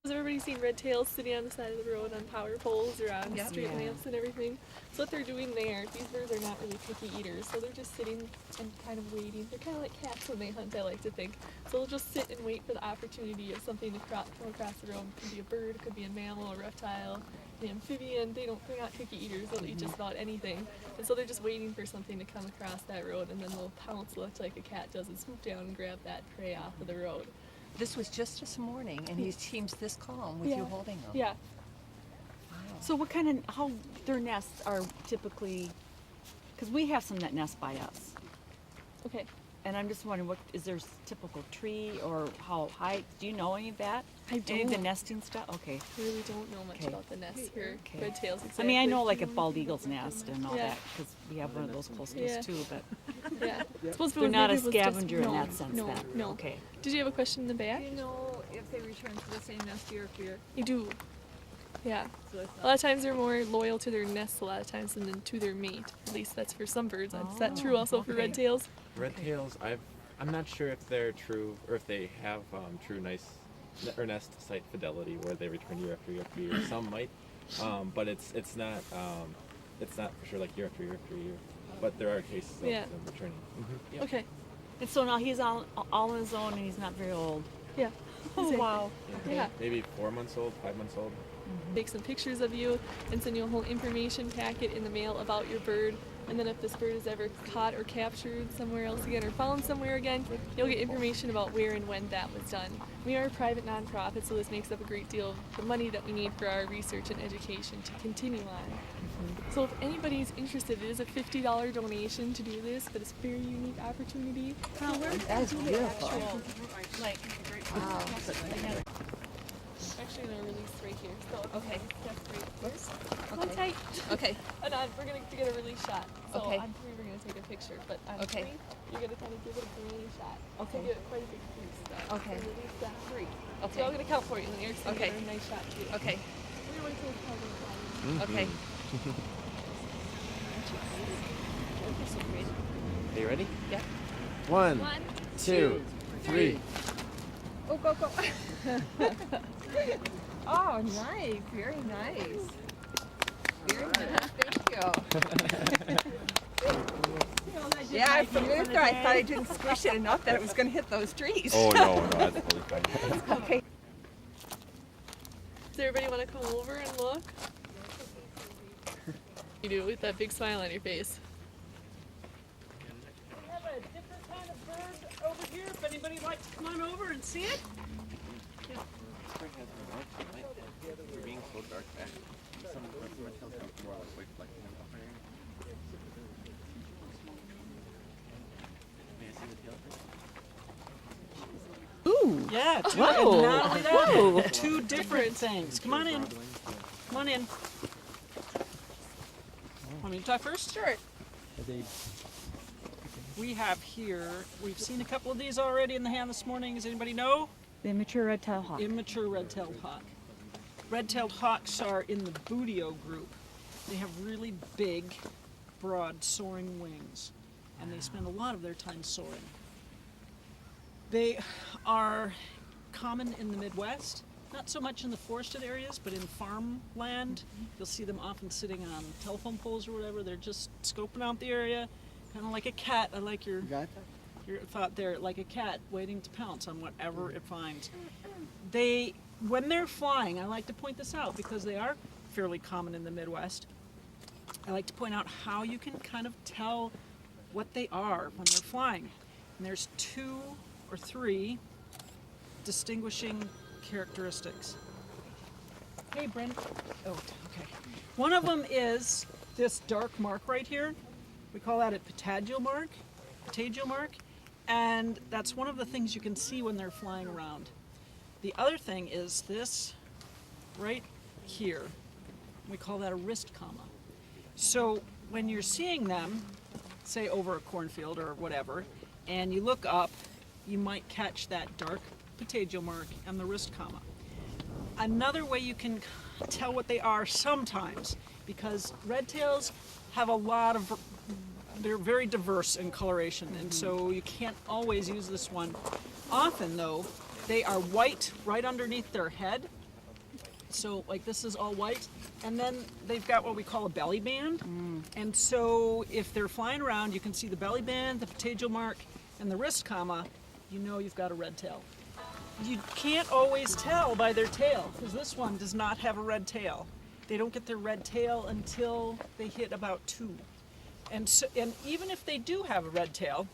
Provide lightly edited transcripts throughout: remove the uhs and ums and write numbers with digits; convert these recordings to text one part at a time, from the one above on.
Has everybody seen red tails sitting on the side of the road on power poles or on street lamps and everything? So what they're doing there, these birds are not really picky eaters, so they're just sitting and kind of waiting. They're kind of like cats when they hunt, I like to think. So they'll just sit and wait for the opportunity of something to come across the road. It could be a bird, it could be a mammal, a reptile, an amphibian. They're not picky eaters, they'll eat just about anything. And so they're just waiting for something to come across that road, and then they'll pounce much like a cat does and swoop down and grab that prey off of the road. This was just this morning, and he seems this calm with you holding him. Yeah. Wow. So what kind of, how their nests are typically, because we have some that nest by us. Okay. And I'm just wondering, what is there typical tree or how high, do you know any of that? I Any of the don't. nesting stuff? Okay. I really don't know much Okay. about the nests for Okay. red tails. I Exactly. mean, I know like a bald eagle's nest and all Yeah. that, because we have one of those close to Yeah. us too, but Yeah. Suppose if it they're was- not a maybe it was just- scavenger in no, that sense no, then? No. Okay. Did you have a question in the back? Do you know if they return to the same nest year after year? You do. Yeah. So it's A lot of times they're more loyal to their nests a lot of times than to their mate. At least that's for some birds. Is that true also for red tails? Red tails, I'm not sure if they're true or if they have true or nest site fidelity where they return year after year after year. Some might, but it's not for sure like year after year after year. But there are cases of Yeah. them returning. Yeah. Okay. And so now he's all on his own and he's not very old. Yeah. Oh, Exactly. wow. Yeah. Maybe 4 months old, 5 months old. Take some pictures of you and send you a whole information packet in the mail about your bird. And then if this bird is ever caught or captured somewhere else again or found somewhere again, you'll get information about where and when that was done. We are a private nonprofit, so this makes up a great deal of the money that we need for our research and education to continue on. So if anybody's interested, it is a $50 donation to do this, but it's a very unique opportunity. That is beautiful. Wow. Actually, going to release right here. So Okay. that's great. Whoops. Hold Okay. tight. Okay. And we're going to get a release shot. So Okay. on 3, we're going to take a picture. But on Okay. 3, you're going to kind of give it a green shot. Okay. So get quite a big boost. Okay. So release that 3. Okay. So I'm going to count for you. And Eric's going to Okay. give a nice shot too. Okay. We're going to count in Okay. Are you ready? Yeah. 1, 2, 3. Oh, go, go. Oh, nice. Very nice. Very nice. Thank you. Yeah, for a minute there, I thought I didn't squish it enough that it was going to hit those trees. Oh no, that's totally fine. Okay. Does everybody want to come over and look? You do with that big smile on your face. We have a different kind of bird over here. If anybody would like to come on over and see it. Being so dark back. Some of the red tails look more like white fleck in the upper area. May I see the tail first? Ooh. Yeah, two, Whoa. and not only that, Whoa. two different things. Come on in. Come on in. Want me to talk first? Sure. We have here, we've seen a couple of these already in the hand this morning. Does anybody know? The immature red-tailed hawk. Immature red-tailed hawk. Red-tailed hawks are in the Buteo group. They have really big, broad, soaring wings, and they spend a lot of their time soaring. They are common in the Midwest, not so much in the forested areas, but in farmland. You'll see them often sitting on telephone poles or whatever. They're just scoping out the area, kind of like a cat. I like your thought there, like a cat waiting to pounce on whatever it finds. When they're flying, I like to point this out because they are fairly common in the Midwest. I like to point out how you can kind of tell what they are when they're flying. And there's 2 or 3 distinguishing characteristics. Hey, Brent. Oh, okay. One of them is this dark mark right here. We call that a patagial mark. And that's one of the things you can see when they're flying around. The other thing is this right here. We call that a wrist comma. So when you're seeing them, say over a cornfield or whatever, and you look up, you might catch that dark patagial mark and the wrist comma. Another way you can tell what they are sometimes, because red tails have a lot of, they're very diverse in coloration, and so you can't always use this one. Often though, they are white right underneath their head, So like this is all white, and then they've got what we call a belly band. And so if they're flying around, you can see the belly band, the pterygium mark, and the wrist comma, you know you've got a red tail. You can't always tell by their tail, because this one does not have a red tail. They don't get their red tail until they hit about 2. And even if they do have a red tail,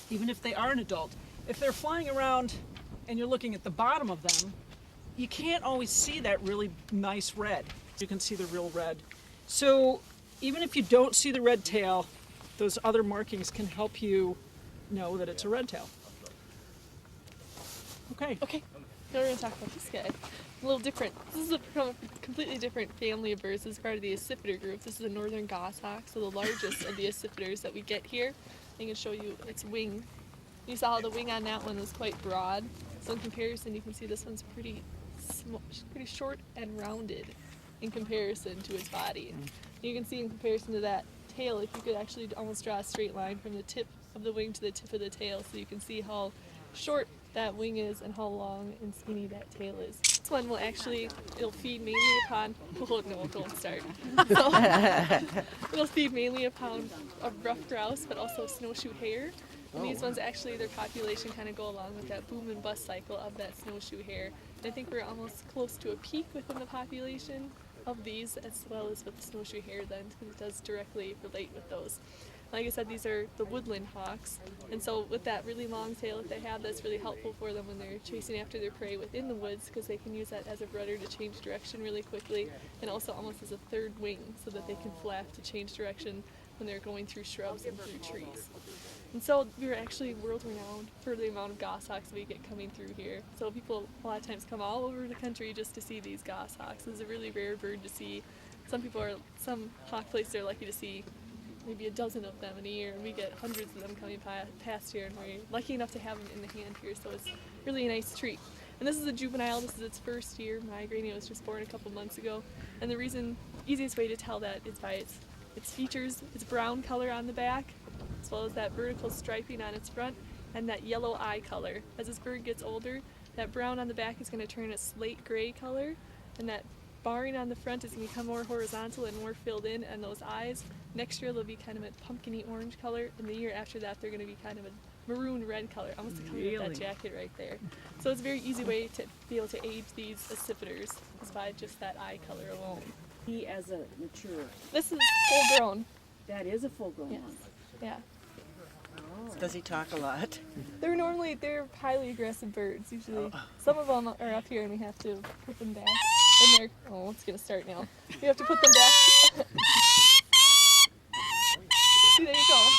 even if they are an adult, if they're flying around and you're looking at the bottom of them, you can't always see that really nice red. You can see the real red. So even if you don't see the red tail, those other markings can help you know that it's a red tail. Okay. Okay, now we're going to talk about this guy. A little different. This is from a completely different family of birds. This is part of the accipiter group. This is the northern goshawk, so the largest of the accipiters that we get here. I can show you its wing. You saw how the wing on that one was quite broad. So in comparison, you can see this one's pretty short and rounded in comparison to its body. You can see in comparison to that tail, if you could actually almost draw a straight line from the tip of the wing to the tip of the tail, so you can see how short that wing is and how long and skinny that tail is. This one will actually, it'll feed mainly upon, oh no, don't start. So, it'll feed mainly upon a rough grouse, but also snowshoe hare. And these ones actually, their population kind of go along with that boom and bust cycle of that snowshoe hare. And I think we're almost close to a peak within the population of these, as well as with the snowshoe hare then, because it does directly relate with those. Like I said, these are the woodland hawks, and so with that really long tail that they have, that's really helpful for them when they're chasing after their prey within the woods, because they can use that as a rudder to change direction really quickly, and also almost as a third wing, so that they can flap to change direction when they're going through shrubs and through trees. And so we're actually world renowned for the amount of goshawks we get coming through here. So people a lot of times come all over the country just to see these goshawks. It's a really rare bird to see. Some hawk places are lucky to see maybe a dozen of them in a year, and we get hundreds of them coming past here, and we're lucky enough to have them in the hand here, so it's really a nice treat. And this is a juvenile. This is its first year migrating. It was just born a couple months ago, and the easiest way to tell that is by its features, its brown color on the back, as well as that vertical striping on its front, and that yellow eye color. As this bird gets older, that brown on the back is going to turn a slate gray color, and that barring on the front is going to become more horizontal and more filled in, and those eyes, next year they'll be kind of a pumpkin-y orange color, and the year after that they're going to be kind of a maroon red color, almost the color of that jacket right there. So it's a very easy way to be able to age these accipiters, is by just that eye color alone. He as a mature. This is full grown. That is a full grown Yes. one. Yeah. Does he talk a lot? They're highly aggressive birds usually. Some of them are up here and we have to put them back. And it's gonna start now. We have to put them back. See, there you go.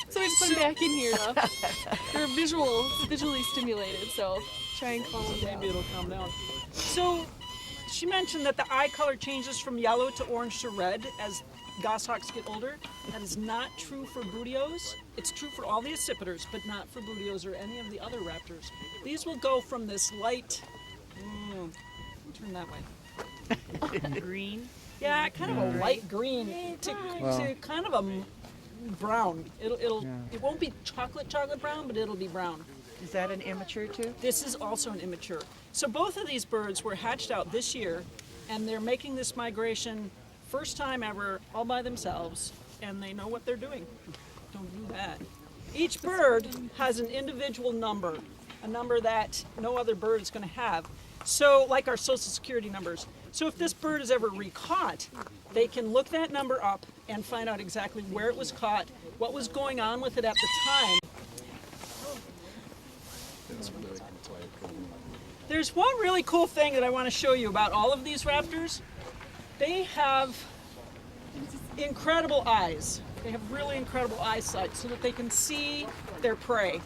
So we just put them back in here though. They're visually stimulated, so try and calm them down. Maybe it'll calm down. So she mentioned that the eye color changes from yellow to orange to red as goshawks get older. That is not true for bootios. It's true for all the accipiters, but not for bootios or any of the other raptors. These will go from this light, turn that way. Green? Yeah, kind of a light green to kind of a brown. It won't be chocolate brown, but it'll be brown. Is that an immature too? This is also an immature. So both of these birds were hatched out this year, and they're making this migration first time ever, all by themselves, and they know what they're doing. Don't do that. Each bird has an individual number, a number that no other bird is going to have. So, like our Social Security numbers. So if this bird is ever recaught, they can look that number up and find out exactly where it was caught, what was going on with it at the time. There's one really cool thing that I want to show you about all of these raptors. They have incredible eyes. They have really incredible eyesight so that they can see their prey.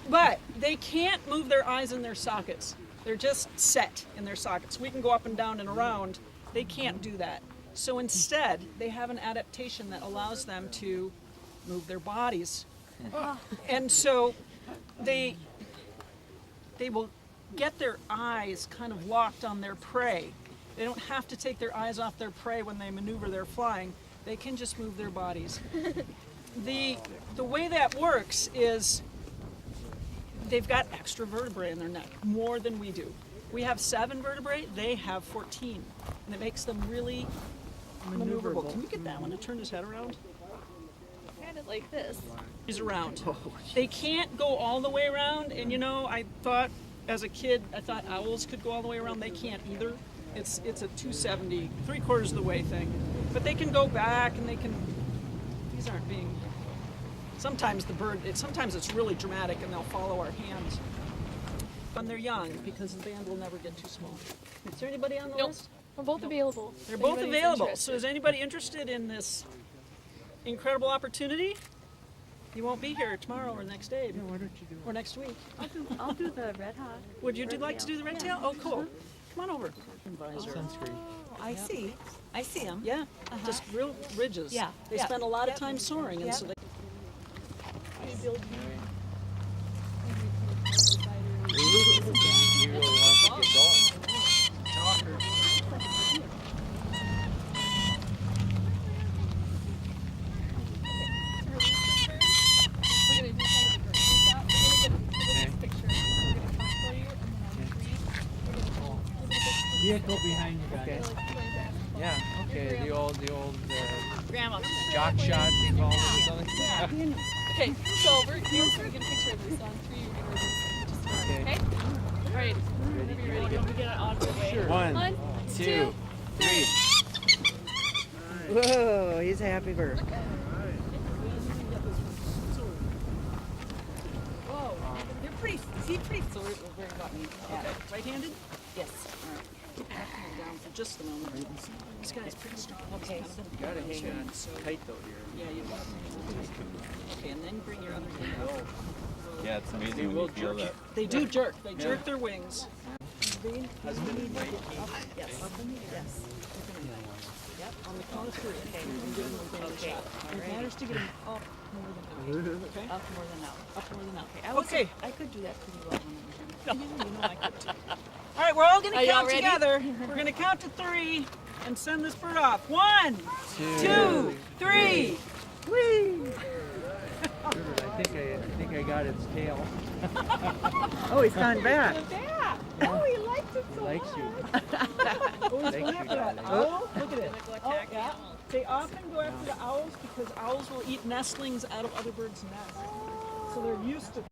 But they can't move their eyes in their sockets. They're just set in their sockets. We can go up and down and around. They can't do that. So instead, they have an adaptation that allows them to move their bodies. And so they will get their eyes kind of locked on their prey. They don't have to take their eyes off their prey when they maneuver their flying. They can just move their bodies. The way that works is they've got extra vertebrae in their neck, more than we do. We have 7 vertebrae, they have 14. And it makes them really maneuverable. Can we get that one to turn his head around? Kind of like this. He's around. They can't go all the way around, and you know, I thought as a kid, I thought owls could go all the way around. They can't either. It's a 270, 3/4 of the way thing. But they can go back, and they can. These aren't being. Sometimes the bird. Sometimes it's really dramatic, and they'll follow our hands when they're young, because the band will never get too small. Is there anybody on the Nope. list? We're both available. They're if both anybody's available. interested. So is anybody interested in this incredible opportunity? You won't be here tomorrow or next day. Why don't you do it? Or next week. I'll do the red hot. Would you like to do the red tail? Oh, cool. Come on over. Advisor. I see. I see them. Yeah, just real ridges. Yeah, They yeah. spend a lot of time soaring, and so they. Vehicle behind you guys. Yeah, okay, the old Grandma. jock shot they call it or something. Okay, so we're here so we get a picture of this on 3. You're gonna release it. Okay. Okay? All right. Whenever you're ready, we get it on the way. Sure. 1, 2, 3. Whoa, he's a happy bird. Whoa. They're pretty. He's pretty sore. Very about me. Yeah. Right-handed? Yes. Keep your hand down for just a moment. This guy's pretty strong. Okay. You gotta hang on tight though here. Yeah, you want. Okay, and then bring your other hand out. Yeah, it's amazing when you feel that. They do jerk. They jerk their wings. Husband and wife. Yes. Yes. Yep. On the count of 3. Okay. And give them a big Okay. shot. It matters to get them up more than out. Okay. Up more than out. Up more than out. I would Okay. say I could do that pretty well when I was young. You know I could too. All right, we're all going Are to y'all count ready? together. We're going to count to 3 and send this bird off. 1, 2, 3. I think I got its tail. Oh, he's coming back. Oh, he liked it He likes you. Always Likes go you, after that darling. owl. Look at it. Oh, yeah. They often go after the owls because owls will eat nestlings out of other birds' nests. So they're used to